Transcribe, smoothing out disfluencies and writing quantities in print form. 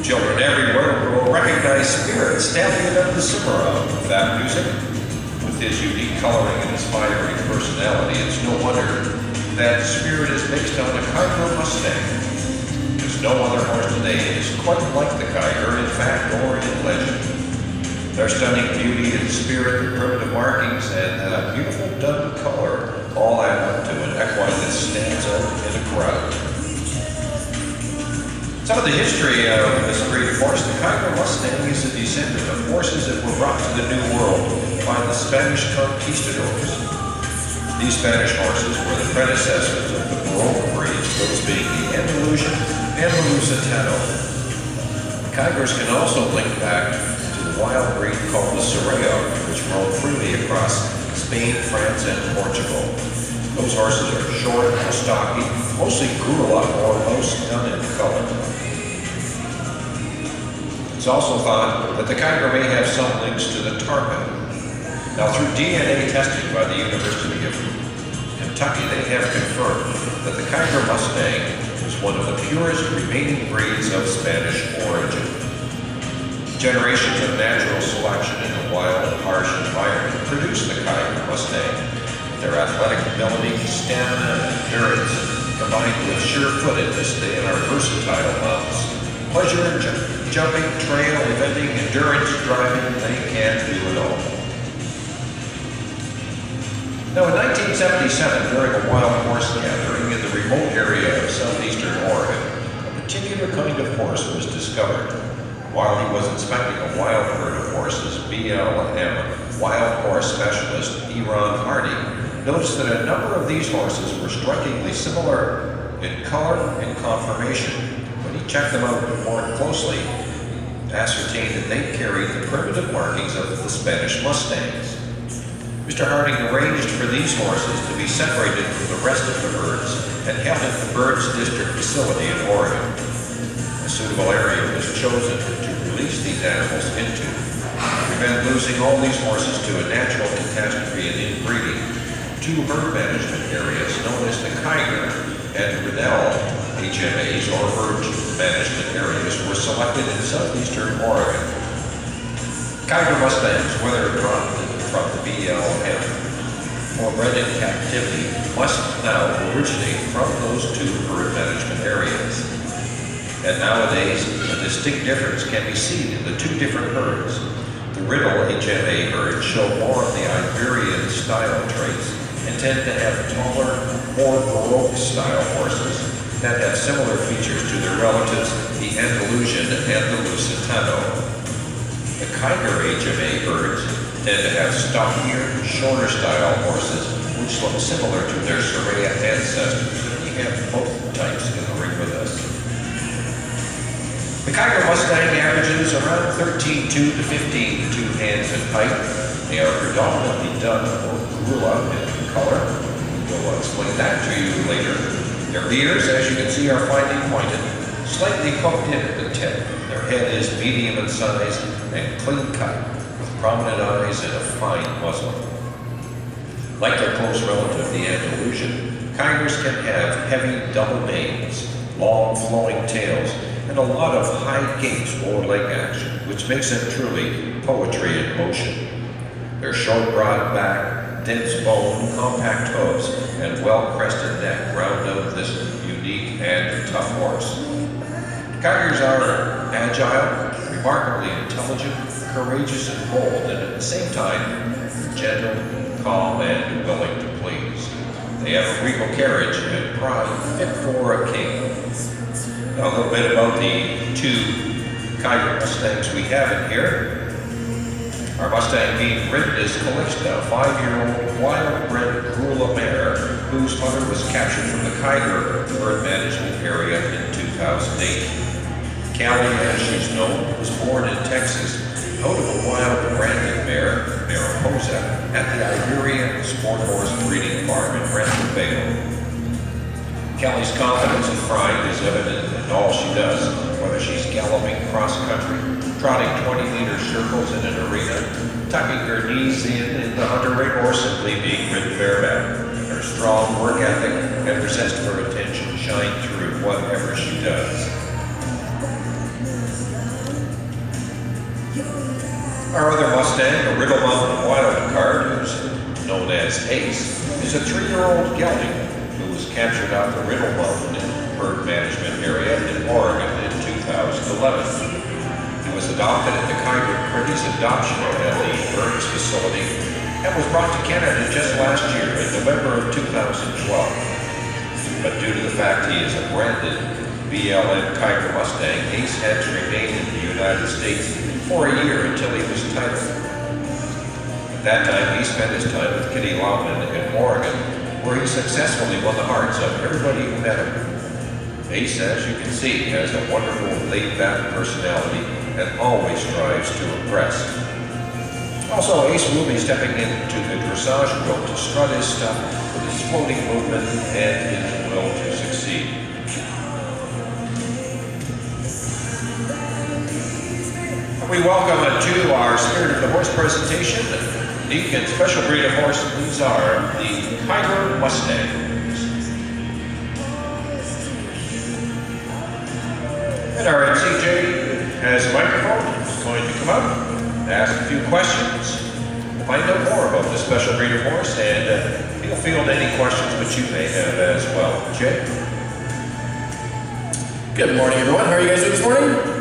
Children everywhere will recognize Spirit stamping it on the Cimarron with that music. With his unique coloring and his fiery personality, it's no wonder that Spirit is based on a Kiger Mustang. Because no other horse today is quite like the Kiger in fact or in legend. Their stunning beauty and spirit, the primitive markings, and that beautiful dun color all add up to an equine that stands out in a crowd. Some of the history of this great horse, the Kiger Mustang, is a descendant of horses that were brought to the New World by the Spanish conquistadors. These Spanish horses were the predecessors of the Baroque breeds, those being the Andalusian and the Lusitano. Kigers can also link back to the wild breed called the Sorreo, which roamed freely across Spain, France, and Portugal. Those horses are short, stocky, mostly grulla or most dun in color. It's also thought that the Kiger may have some links to the Tarpon. Now, through DNA testing by the University of Kentucky, they have confirmed that the Kiger Mustang is one of the purest remaining breeds of Spanish origin. Generations of natural selection in a wild, harsh environment produced the Kiger Mustang. Their athletic ability, stamina, and endurance, combined with sure-footedness, they are versatile mounts. Pleasure in jumping, trail, eventing, endurance, driving, they can do it all. Now, in 1977, during a wild horse gathering in the remote area of southeastern Oregon, a particular kind of horse was discovered. While he was inspecting a wild herd of horses, BLM wild horse specialist Eron Hardy noticed that a number of these horses were strikingly similar in color and conformation. When he checked them out more closely, he ascertained that they carried the primitive markings of the Spanish Mustangs. Mr. Harding arranged for these horses to be separated from the rest of the herds and held at the Birds District facility in Oregon. A suitable area was chosen to release these animals into. To prevent losing all these horses to a natural catastrophe and inbreeding, two herd management areas known as the Kiger and Riddell HMAs, or herd management areas, were selected in southeastern Oregon. Kiger Mustangs, whether brought from the BLM or bred in captivity, must now originate from those two herd management areas. And nowadays, a distinct difference can be seen in the two different herds. The Riddle HMA herds show more of the Iberian style traits and tend to have taller, more Baroque style horses that have similar features to their relatives, the Andalusian and the Lusitano. The Kiger HMA herds tend to have stockier, shorter style horses, which look similar to their Sorreo ancestors. We have both types in the ring with us. The Kiger Mustang averages around 13.2 to 15.2 hands in height. They are predominantly dun or grulla in color. We'll explain that to you later. Their ears, as you can see, are finely pointed, slightly hooked in at the tip. Their head is medium in size and clean cut, with prominent eyes and a fine muzzle. Like their close relative, the Andalusian, Kigers can have heavy double manes, long flowing tails, and a lot of high gaits or leg action, which makes them truly poetry in motion. Their short, broad back, dense bone, compact hooves, and well-crested neck round out this unique and tough horse. Kigers are agile, remarkably intelligent, courageous, and bold, and at the same time, gentle, calm, and willing to please. They have a regal carriage and pride fit for a king. Now, a little bit about the two Kiger Mustangs we have in here. Our Mustang being ridden is Calixta, a 5-year-old wild-bred grulla mare whose mother was captured from the Kiger herd management area in 2008. Callie, as she's known, was born in Texas out of a wild branded mare, Mariposa, at the Iberian Sport Horse Breeding Farm in Renton Vale. Callie's confidence and pride is evident in all she does, whether she's galloping cross-country, trotting 20-meter circles in an arena, tucking her knees in the hunter ring, or simply being ridden bareback. Her strong work ethic and her zest for attention shine through whatever she does. Our other Mustang, a Riddle Mountain wild card, who's known as Ace, is a 3-year-old gelding who was captured out the Riddle Mountain herd management area in Oregon in 2011. He was adopted at the Kiger adoption at the Burns facility and was brought to Canada just last year in November of 2012. But due to the fact he is a branded BLM Kiger Mustang, Ace had to remain in the United States for a year until he was titled. At that time, he spent his time with Kitty Lawman in Oregon, where he successfully won the hearts of everybody who met him. Ace, as you can see, has a wonderful laid-back personality and always strives to impress. Also, Ace will be stepping into the dressage world to strut his stuff with his floating movement and his will to succeed. We welcome to our Spirit of the Horse presentation, unique and special breed of horse. These are the Kiger Mustangs. And our MCJ has a microphone. He's going to come up, ask a few questions, find out more about this special breed of horse, and he'll field any questions that you may have as well. Jay? Good morning, everyone. How are you guys doing this morning?